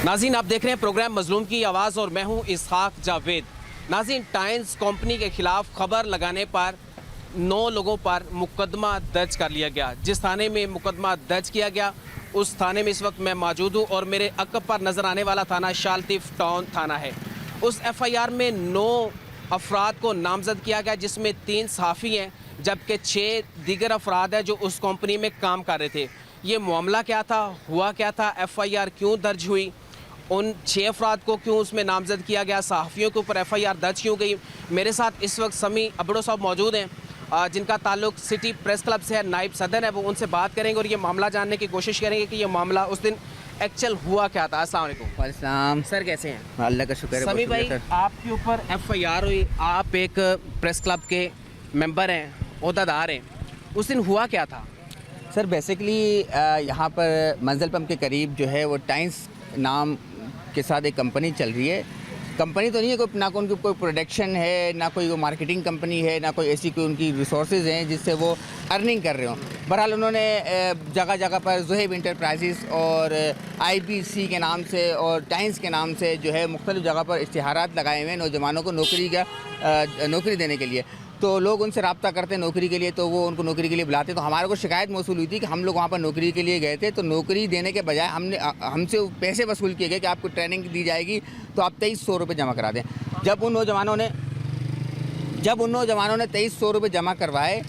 नाज़रीन, आप देख रहे हैं प्रोग्राम मजलूम की आवाज़ और मैं हूं इसहाक जावेद। नाज़रीन, टाइम्स कंपनी के खिलाफ खबर लगाने पर 9 लोगों पर मुकदमा दर्ज कर लिया गया। जिस थाने में मुकदमा दर्ज किया गया उस थाने में इस वक्त मैं मौजूद हूं और मेरे अक़ब पर नज़र आने वाला थाना शालटिफ टाउन थाना है। उस FIR में 9 अफराद को नामजद किया गया, जिसमें 3 सहाफ़ी हैं जबकि 6 दीगर अफराद हैं जो उस कंपनी में काम कर रहे थे। ये मामला क्या था, हुआ क्या था, FIR क्यों दर्ज हुई, उन 6 अफराद को क्यों उसमें नामजद किया गया, सहाफ़ियों के ऊपर FIR दर्ज क्यों गई। मेरे साथ इस वक्त समी अबड़ो साहब मौजूद हैं जिनका ताल्लुक सिटी प्रेस क्लब से है, नाइब सदर है। वो उनसे बात करेंगे और ये मामला जानने की कोशिश करेंगे कि ये मामला उस दिन एक्चुअल हुआ क्या था। अस्सलाम वालेकुम। वालेकुम सर, कैसे हैं? अल्लाह का शुक्र है। समी भाई, आपके ऊपर FIR हुई, आप एक प्रेस क्लब के मेंबर हैं, ओहदेदार हैं, उस दिन हुआ क्या था? सर बेसिकली यहाँ पर मंजिल पम्प के करीब जो है वो टाइम्स नाम के साथ एक कंपनी चल रही है। कंपनी तो नहीं है, कोई ना उनकी कोई प्रोडक्शन है, ना कोई वो मार्केटिंग कंपनी है, ना कोई ऐसी कोई उनकी रिसोर्सेज हैं जिससे वो अर्निंग कर रहे हों। बहरहाल उन्होंने जगह जगह पर ज़ुहैब इंटरप्राइजेस और IBC के नाम से और टाइम्स के नाम से जो है मुख्तलिफ़ जगह पर इश्तिहारात लगाए हुए हैं नौजवानों को नौकरी देने के लिए। तो लोग उनसे रब्ता करते हैं नौकरी के लिए, तो वो उनको नौकरी के लिए बुलाते हैं। तो हमारे को शिकायत मौसूल हुई थी कि हम लोग वहाँ पर नौकरी के लिए गए थे, तो नौकरी देने के बजाय हमसे पैसे वसूल किए गए कि आपको ट्रेनिंग दी जाएगी तो आप 2300 रुपये जमा करा दें। जब उन नौजवानों ने 2300 रुपये जमा करवाए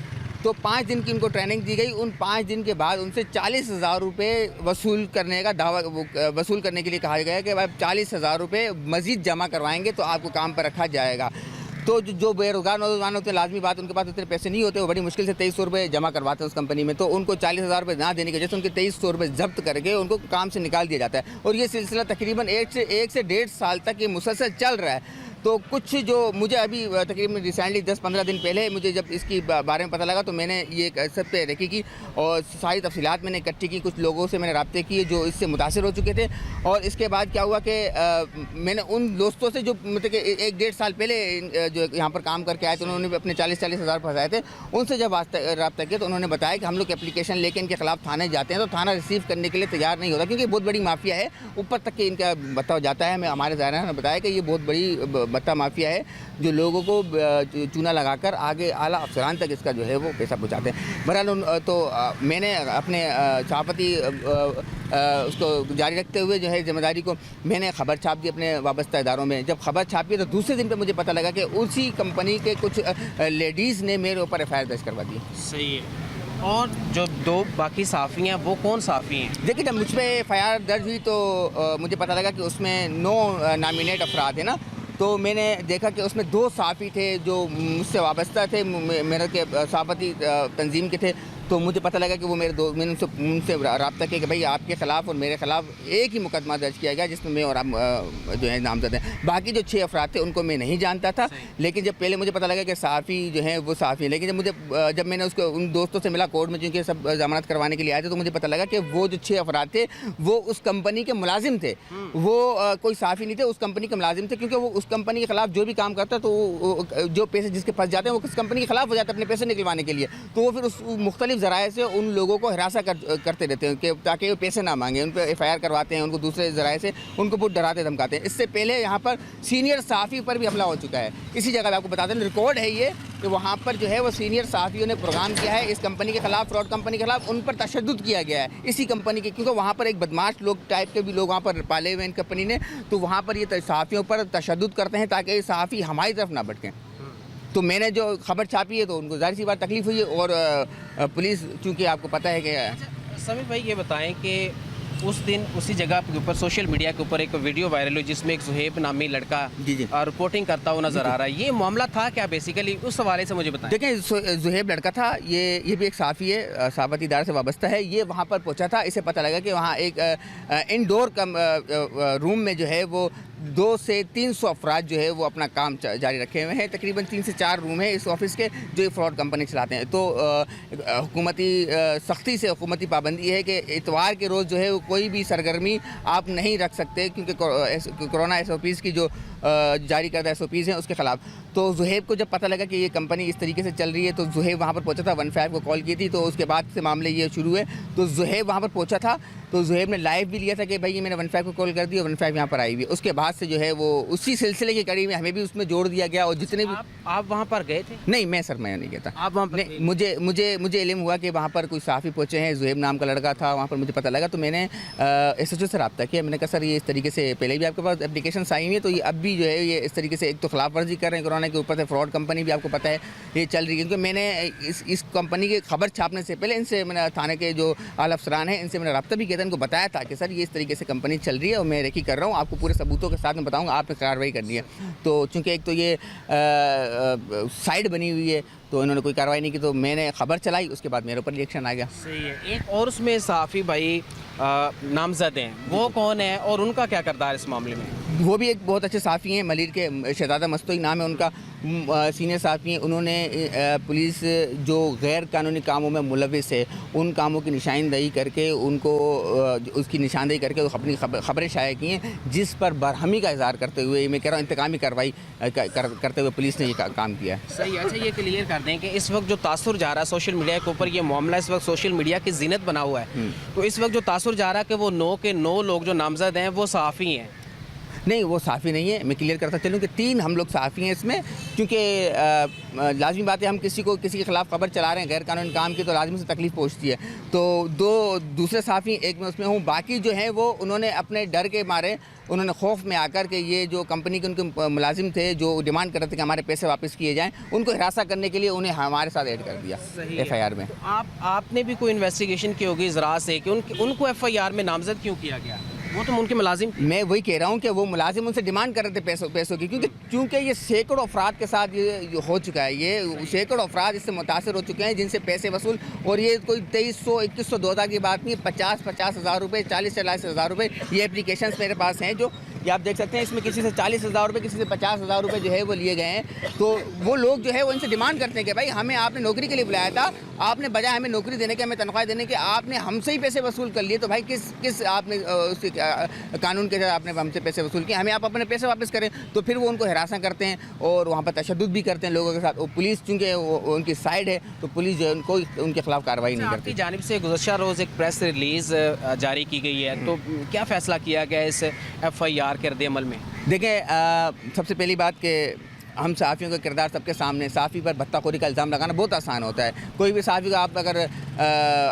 तो 5 दिन की उनको ट्रेनिंग दी गई। उन 5 दिन के बाद उनसे 40,000 रुपये वसूल करने के लिए कहा गया कि आप 40,000 रुपये मज़ीद जमा करवाएंगे तो आपको काम पर रखा जाएगा। तो जो बेरोज़गार नौजवान होते हैं, लाजमी बात उनके पास उतने पैसे नहीं होते, वो बड़ी मुश्किल से 2300 रुपये जमा करवाते हैं उस कंपनी में। तो उनको 40,000 रुपये ना देने की वजह से उनके 2300 रुपये जब्त करके उनको काम से निकाल दिया जाता है। और ये सिलसिला तकरीबन 1 से 1.5 साल तक ये मुसलसल चल रहा है। तो कुछ जो मुझे अभी तकरीबन रिसेंटली 10-15 दिन पहले मुझे जब इसकी बारे में पता लगा तो मैंने ये सब पे रखी की और सारी तफसीलात मैंने इकट्ठी की। कुछ लोगों से मैंने रब्ते किए जो इससे मुतासिर हो चुके थे। और इसके बाद क्या हुआ कि मैंने उन दोस्तों से जो मतलब कि 1-1.5 साल पहले जो यहाँ पर काम करके आए थे, उन्होंने भी अपने 40,000 हज़ार फंसाए थे, उनसे जब रब्ता किया तो उन्होंने बताया कि हम लोग एप्लीकेशन लेके इनके खिलाफ थाने जाते हैं तो थाना रिसीव करने के लिए तैयार नहीं होता, क्योंकि बहुत बड़ी माफिया है, ऊपर तक के इनका बताया जाता है। हमें हमारे ज़ायरा ने बताया कि ये बहुत बड़ी बत्ता माफिया है जो लोगों को चूना लगाकर आगे आला अफसरान तक इसका जो है वो पैसा पहुँचाते हैं। बहरहाल तो मैंने अपने सहाफ़ती उसको जारी रखते हुए जो है जिम्मेदारी को मैंने ख़बर छाप दी अपने वाबस्ता इदारों में। जब ख़बर छापी तो दूसरे दिन पे मुझे पता लगा कि उसी कंपनी के कुछ लेडीज़ ने मेरे ऊपर FIR दर्ज करवा दी। सही है। और जो 2 बाकी सहाफ़ी हैं वो कौन सहाफ़ी हैं? देखिए, जब मुझ पर FIR दर्ज हुई तो मुझे पता लगा कि उसमें 9 नामिनेट अफराद हैं ना। तो मैंने देखा कि उसमें 2 सहाफ़ी थे जो मुझसे वाबस्ता थे, मेरे के सहाफ़ती तंजीम के थे। तो मुझे पता लगा कि वो मैंने उनसे रब्ता किया कि भाई आपके ख़िलाफ़ और मेरे ख़िलाफ़ एक ही मुकदमा दर्ज किया गया जिसमें मैं और आप जो है नामजद हैं। बाकी जो 6 अफराद थे उनको मैं नहीं जानता था, लेकिन जब पहले मुझे पता लगा कि सहाफ़ी जो हैं वो सहाफ़ी हैं। लेकिन जब मैंने उसको उन दोस्तों से मिला कोर्ट में, चूँकि सब ज़मानत करवाने के लिए आए थे, तो मुझे पता लगा कि वो जो 6 अफराद थे वो उस कंपनी के मुलाजिम थे। वो कोई सहाफ़ी नहीं थे, उस कंपनी के मुलाजिम थे, क्योंकि वो उस कंपनी के ख़िलाफ़ जो भी काम करता है तो जो पैसे जिसके फंस जाते हैं वो किस कंपनी के ख़िलाफ़ हो जाते हैं अपने पैसे निकलवाने के लिए। तो वो फिर उस मुख्तलिफ ज़राए से उन लोगों को हिरासा करते रहते हैं कि ताकि वो पैसे ना मांगे, उन पर FIR करवाते हैं, उनको दूसरे ज़राए से उनको बहुत डराते धमकाते हैं। इससे पहले यहाँ पर सीनियर सहाफ़ी पर भी हमला हो चुका है। इसी जगह आपको बता दें, रिकॉर्ड है ये कि वहाँ पर जो है वो सीनियर सहाफ़ियों ने प्रोग्राम किया है इस कंपनी के ख़िलाफ़, फ्रॉड कंपनी के ख़िलाफ़, उन पर तशद्दुद किया गया है इसी कंपनी के, क्योंकि वहाँ पर एक बदमाश लोग टाइप के भी लोग वहाँ पर पाले हुए हैं इन कंपनी ने। तो वहाँ पर ये सहाफ़ियों पर तशद्दुद करते हैं ताकि सहाफ़ी हमारी तरफ ना भटकें। तो मैंने जो खबर छापी है तो उनको ज़ाहिर सी बात तकलीफ़ हुई है। और पुलिस, चूँकि आपको पता है कि समीर भाई ये बताएं कि उस दिन उसी जगह के ऊपर सोशल मीडिया के ऊपर एक वीडियो वायरल हुई जिसमें एक ज़ुहैब नामी लड़का रिपोर्टिंग करता हुआ नज़र आ रहा है। ये मामला था क्या बेसिकली, उस हवाले से मुझे बताएं। देखिए, ज़ुहैब लड़का था, ये भी एक सहाफ़ी है, सहाफ़ती इदारे से वाबस्ता है। ये वहाँ पर पहुँचा था, इसे पता लगा कि वहाँ एक इंडोर रूम में जो है वो 200 से 300 अफराद जो है वो अपना काम जारी रखे हुए हैं। तकरीबन 3 से 4 रूम है इस ऑफिस के जो ये फ्रॉड कंपनी चलाते हैं। तो हुकूमती सख्ती से हुकूमती पाबंदी है कि इतवार के रोज़ जो है कोई भी सरगर्मी आप नहीं रख सकते, क्योंकि कोरोना SOPs की जो जारी करदा SOPs हैं उसके ख़िलाफ़। तो ज़ुहैब को जब पता लगा कि ये कंपनी इस तरीके से चल रही है तो ज़ुहैब वहाँ पर पहुँचा था, 15 को कॉल की थी, तो उसके बाद से मामले ये शुरू हुए। तो ज़ुहैब वहाँ पर पहुँचा था, तो ज़ुहैब ने लाइव भी लिया था कि भाई ये मैंने 15 को कॉल कर दी और 15 यहाँ पर आई हुई है। उसके बाद से जो है वो उसी सिलसिले की कड़ी में हमें भी उसमें जोड़ दिया गया। और जितने भी आप वहाँ पर गए थे? नहीं, मैं नहीं गया था। आप वहाँ पर नहीं, मुझे इल्म हुआ कि वहाँ पर कोई सहाफ़ी पहुँचे हैं, ज़ुहैब नाम का लड़का था वहाँ पर, मुझे पता लगा। तो मैंने SHO से रब्ता किया। मैंने कहा सर ये इस तरीके से पहले भी आपके पास एप्लीकेशंस आई हुई है, तो ये अब भी जो है ये इस तरीके से एक तो खिलाफ वर्जी कर रहे हैं कोरोना के ऊपर से, फ्रॉड कंपनी भी आपको पता है ये चल रही है। क्योंकि मैंने इस कंपनी की खबर छापने से पहले इनसे मैंने थाने के जो आला अफसरान हैं इनसे मैंने रब्ता भी किया था, इनको बताया था कि सर ये इस तरीके से कंपनी चल रही है और मैं रेकी कर रहा हूँ, आपको पूरे सबूतों के साथ में बताऊँगा, आपने कार्रवाई करनी है। तो चूँकि एक तो ये साइड बनी हुई है तो इन्होंने कोई कार्रवाई नहीं की, तो मैंने खबर चलाई, उसके बाद मेरे ऊपर रिएक्शन आ गया। सही है। एक और उसमें सहाफ़ी भाई नामजद हैं, वो कौन है और उनका क्या किरदार इस मामले में? वो भी एक बहुत अच्छे साफ़ी हैं, मलिर के शहज़ादा मस्तोई नाम है उनका, सीनियर साफ़ी हैं। उन्होंने पुलिस जो गैर कानूनी कामों में मुलविस है उन कामों की निशानदेही करके उनको उसकी निशानदेही करके अपनी खबरें शाया की हैं, जिस पर बरहमी का इज़हार करते हुए मैं कह रहा हूँ इंतकामी कार्रवाई करते हुए पुलिस ने ये काम किया है। सही है। अच्छा ये क्लियर कर दें कि इस वक्त जो तासुर जा रहा है सोशल मीडिया के ऊपर, ये मामला इस वक्त सोशल मीडिया की ज़ीनत बना हुआ है, तो इस वक्त जो तासुर जा रहा है कि वो 9 के 9 लोग जो नामजद हैं वो सहाफ़ी हैं। नहीं, वो सहाफ़ी नहीं है। मैं क्लियर करता चलूँ कि 3 हम लोग सहाफ़ी हैं इसमें, क्योंकि लाज़मी बात है हम किसी के ख़िलाफ़ खबर चला रहे हैं गैर कानूनी काम की तो लाज़मी से तकलीफ़ पहुँचती है। तो 2 दूसरे सहाफ़ी, एक मैं उसमें हूँ, बाकी जो हैं वो उन्होंने अपने डर के मारे, उन्होंने खौफ में आकर के ये जो कंपनी के उनके मुलाजिम थे जो डिमांड कर रहे थे कि हमारे पैसे वापस किए जाएँ, उनको हिरासा करने के लिए उन्हें हमारे साथ ऐड कर दिया FIR में। आपने भी कोई इन्वेस्टिगेशन की होगी ज़रा से कि उनको FIR में नामजद क्यों किया गया? वो तो उनके मुलाजिम। मैं वही कह रहा हूँ कि वो मुलाजिम उनसे डिमांड कर रहे थे पैसों की, क्योंकि ये सैकड़ों अफराद के साथ ये हो चुका है, ये सैकड़ों अफराद इससे मुतासर हो चुके हैं जिनसे पैसे वसूल, और ये कोई 2300-2100 2000 की बात नहीं है, 50-50 हज़ार रुपये, 40-40 हज़ार रुपये ये एप्लीकेशंस मेरे पास हैं जो ये आप देख सकते हैं। इसमें किसी से 40,000 रुपये, किसी से 50,000 रुपये जो है वो लिए गए हैं। तो वो लोग जो है वो इनसे डिमांड करते हैं कि भाई हमें आपने नौकरी के लिए बुलाया था, आपने बजाय हमें नौकरी देने के, हमें तनख्वाह देने के, आपने हमसे ही पैसे वसूल कर लिए। तो भाई किस आपने उसके कानून के तहत आपने हमसे पैसे वसूल किए, हमें आप अपने पैसे वापस करें। तो फिर वो उनको हिरासा करते हैं और वहाँ पर तशद्दुद भी करते हैं लोगों के साथ। और पुलिस चूँकि उनकी साइड है तो पुलिस जो है उनको उनके खिलाफ कार्रवाई नहीं करती। आपकी जानिब से गुज़श्ता रोज़ एक प्रेस रिलीज़ जारी की गई है, तो क्या फ़ैसला किया गया इस FIR के रद्द-ए-अमल में? देखें, सबसे पहली बात कि हम सहाफ़ियों का किरदार सबके सामने, सहाफ़ी पर भत्ताखोरी का इल्ज़ाम लगाना बहुत आसान होता है। कोई भी सहाफ़ी को आप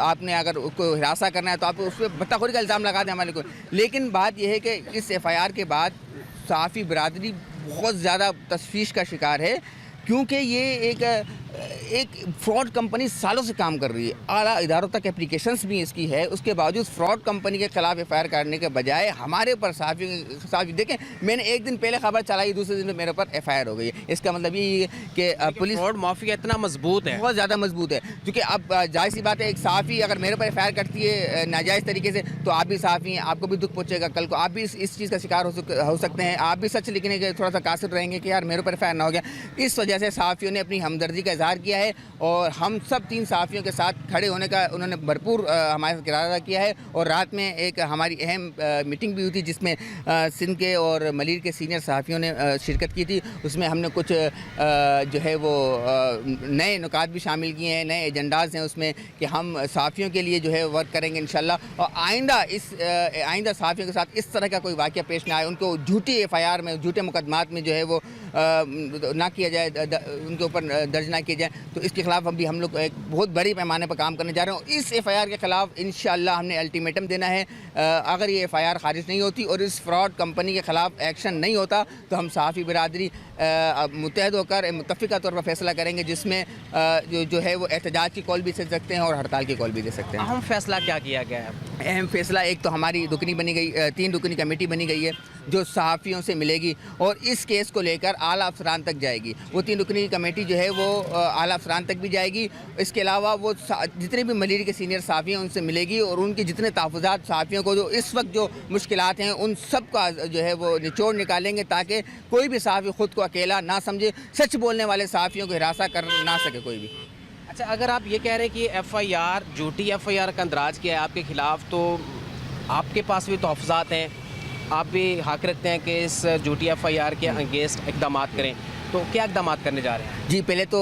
आपने अगर उसको हिरासा करना है तो आप उस पर भत्ताखोरी का इल्ज़ाम लगा दें हमारे को। लेकिन बात यह है कि इस FIR के बाद सहाफ़ी बरादरी बहुत ज़्यादा तशवीश का शिकार है, क्योंकि ये एक फ्रॉड कंपनी सालों से काम कर रही है, आला इदारों तक एप्लीकेशंस भी इसकी है, उसके बावजूद फ्रॉड कंपनी के खिलाफ FIR करने के बजाय हमारे ऊपर सहाफ़ी देखें, मैंने एक दिन पहले खबर चलाई, दूसरे दिन मेरे ऊपर FIR हो गई है। इसका मतलब ये कि पुलिस फ्रॉड माफिया इतना मजबूत है, बहुत ज़्यादा मजबूत है। क्योंकि अब जाहिर सी बात है, एक सहाफ़ी अगर मेरे ऊपर FIR करती है नाजायज़ तरीके से, तो आप भी सहाफ़ी हैं, आपको भी दुख पहुँचेगा, कल को आप भी इस चीज़ का शिकार हो सकते हैं, आप भी सच लिखने के थोड़ा सा कासिर रहेंगे कि यार मेरे ऊपर FIR ना हो गया। इस वजह से सहाफ़ियों ने अपनी हमदर्दी का इज़हार किया है और हम सब 3 सहाफ़ियों के साथ खड़े होने का उन्होंने भरपूर हमारे साथ इरादा किया है। और रात में एक हमारी अहम मीटिंग भी हुई थी जिसमें सिंध के और मलिर के सीनियर सहाफ़ियों ने शिरकत की थी। उसमें हमने कुछ जो है वो नए नुकात भी शामिल किए हैं, नए एजेंडाज़ हैं उसमें कि हम सहाफ़ियों के लिए जो है वर्क करेंगे इंशाल्लाह। और आइंदा सहाफ़ियों के साथ इस तरह का कोई वाक़या पेश ना आए, उनको झूठी FIR में, झूठे मुकदमात में जो है वो ना किया जाए, उनके ऊपर दर्ज ना किया जाए। तो इसके खिलाफ हम लोग एक बहुत बड़ी पैमाने पर काम करने जा रहे हैं। इस FIR के ख़िलाफ़ इंशाअल्लाह हमने अल्टीमेटम देना है। अगर ये FIR खारिज नहीं होती और इस फ्रॉड कंपनी के ख़िलाफ़ एक्शन नहीं होता तो हम सहाफ़ी बिरादरी मुत्तहद होकर मुत्तफ़िक़ा तौर पर फैसला करेंगे, जिसमें जो है वो एहतजाज की कॉल भी दे सकते हैं और हड़ताल की कॉल भी दे सकते हैं। अहम फैसला क्या किया गया है? अहम फैसला, एक तो हमारी रुकनी बनी गई, 3 रुकनी कमेटी बनी गई है जो सहाफ़ियों से मिलेगी और इस केस को लेकर आला अफसरान तक जाएगी। वो 3 रुकनी कमेटी जो है वो आला अफसरान तक भी जाएगी। इसके अलावा वो जितने भी मलिर के सीनियर सहाफ़ी हैं उनसे मिलेगी और उनके जितने तहफ़्फ़ुज़ात सहाफ़ियों को जो इस वक्त जो मुश्किलात हैं उन सब का जो है वो निचोड़ निकालेंगे, ताकि कोई भी सहाफ़ी ख़ुद को अकेला ना समझे, सच बोलने वाले सहाफ़ियों को हिरासा कर ना सके कोई भी। अच्छा, अगर आप ये कह रहे हैं कि FIR झूठी FIR का अंदराज किया है आपके ख़िलाफ़, तो आपके पास भी तहफ़्फ़ुज़ात हैं, आप भी हक रखते हैं कि इस झूठी FIR के अगेंस्ट इकदाम करें, तो क्या इकदाम करने जा रहे हैं? जी, पहले तो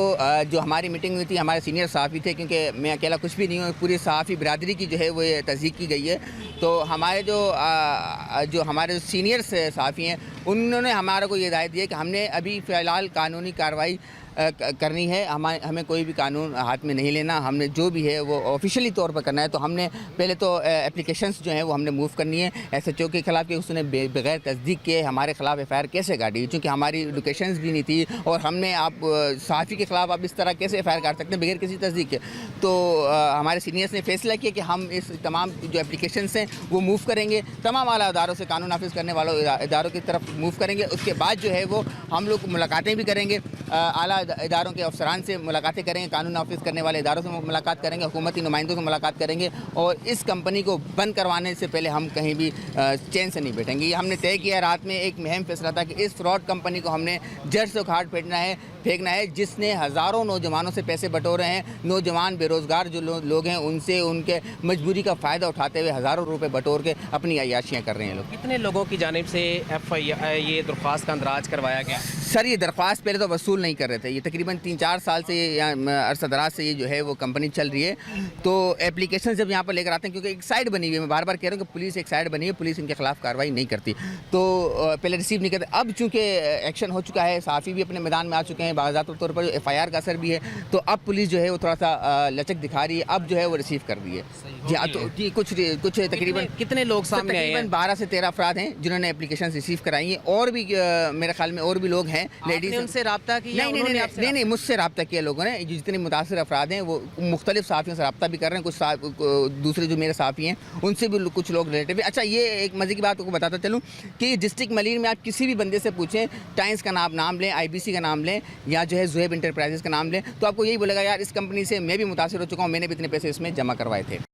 जो हमारी मीटिंग हुई थी, हमारे सीनियर सहाफ़ी थे, क्योंकि मैं अकेला कुछ भी नहीं हूँ, पूरी सहाफ़ी बिरादरी की जो है वो ये तस्दीक की गई है। तो हमारे जो हमारे सीनियर सहाफ़ी हैं, उन्होंने हमारे को ये हिदायत दी है कि हमने अभी फ़िलहाल कानूनी कार्रवाई करनी है, हमें कोई भी कानून हाथ में नहीं लेना, हमने जो भी है वो ऑफिशियली तौर पर करना है। तो हमने पहले तो एप्लीकेशंस जो हैं वो हमने मूव करनी है SHO के ख़िलाफ़ कि उसने बगैर तस्दीक के हमारे ख़िलाफ़ FIR कैसे काटी, क्योंकि हमारी लोकेशंस भी नहीं थी और हमने आप सहाफ़ी के ख़िलाफ़ आप इस तरह कैसे FIR काट सकते हैं बगैर किसी तस्दीक के। तो हमारे सीनियर्स ने फैसला किया कि हम इस तमाम जो एप्लीकेशंस हैं वो मूव करेंगे, तमाम आला इदारों से, कानून नाफिज करने वालों इदारों की तरफ मूव करेंगे। उसके बाद जो है वो हम लोग मुलाकातें भी करेंगे, आला इदारों के अफसरान से मुलाकातें करेंगे, कानून नाफिज करने वाले इदारों से मुलाकात करेंगे, हुकूमती नुमाइंदों से मुलाकात करेंगे और इस कंपनी को बंद करवाने से पहले हम कहीं भी चैन से नहीं बैठेंगे। ये हमने तय किया, रात में एक अहम फैसला था कि इस फ्रॉड कंपनी को हमने जड़ से उखाड़ फेंकना है जिसने हज़ारों नौजवानों से पैसे बटोरे हैं। नौजवान बेरोज़गार जो लोग हैं उनसे उनके मजबूरी का फ़ायदा उठाते हुए हज़ारों रुपए बटोर के अपनी अय्याशियाँ कर रहे हैं लोग। कितने लोगों की जानिब से FIR ये दरख्वास्त का अंदराज करवाया गया? सर, ये दरख्वास्त पहले तो वसूल नहीं कर रहे थे, ये तकरीबन 3-4 साल से या अरसा दराज से ये जो है वो कंपनी चल रही है। तो एप्लीकेशन जब यहाँ पर लेकर आते हैं, क्योंकि एक साइड बनी हुई है, मैं बार बार कह रहा हूँ कि पुलिस एक साइड बनी है, पुलिस इनके खिलाफ कार्रवाई नहीं करती, तो पहले रिसीव नहीं करते। अब चूँकि एक्शन हो चुका है, सहाफ़ी भी अपने मैदान में आ चुके हैं, बाज़ाब्ता तौर पर FIR का असर भी है, तो अब पुलिस जो है वो थोड़ा सा लचक दिखा रही है, अब जो है वो रिसीव कर रही है। जी हाँ, तो जी कुछ तकरीबन कितने लोग सामने आए हैं? 12 से 13 अफराद हैं जिन्होंने एप्लीकेशन रिसीव कराई हैं, और भी मेरे ख्याल में और भी लोग हैं, लेडीज़। उनसे रब्ता किया? नहीं, मुझसे रब्ता किया लोगों ने। जितने मुतासर अफराद हैं वो मुख्तलिफ सहाफ़ियों से रब्ता भी कर रहे हैं, कुछ दूसरे जो मेरे सहाफ़ी हैं उनसे भी कुछ लोग रिलेटिव हैं। अच्छा, ये एक मज़े की बात आपको बताता चलूँ कि डिस्ट्रिक्ट मलीर में आप किसी भी बंदे से पूछें, टाइम्स का नाम लें, IBC का नाम लें, या जो है ज़ुहैब इंटरप्राइजेज़ का नाम लें, तो आपको यही बोलेगा यार इस कंपनी से मैं भी मुतासर हो चुका हूँ, मैंने भी इतने पैसे इसमें जमा करवाए थे।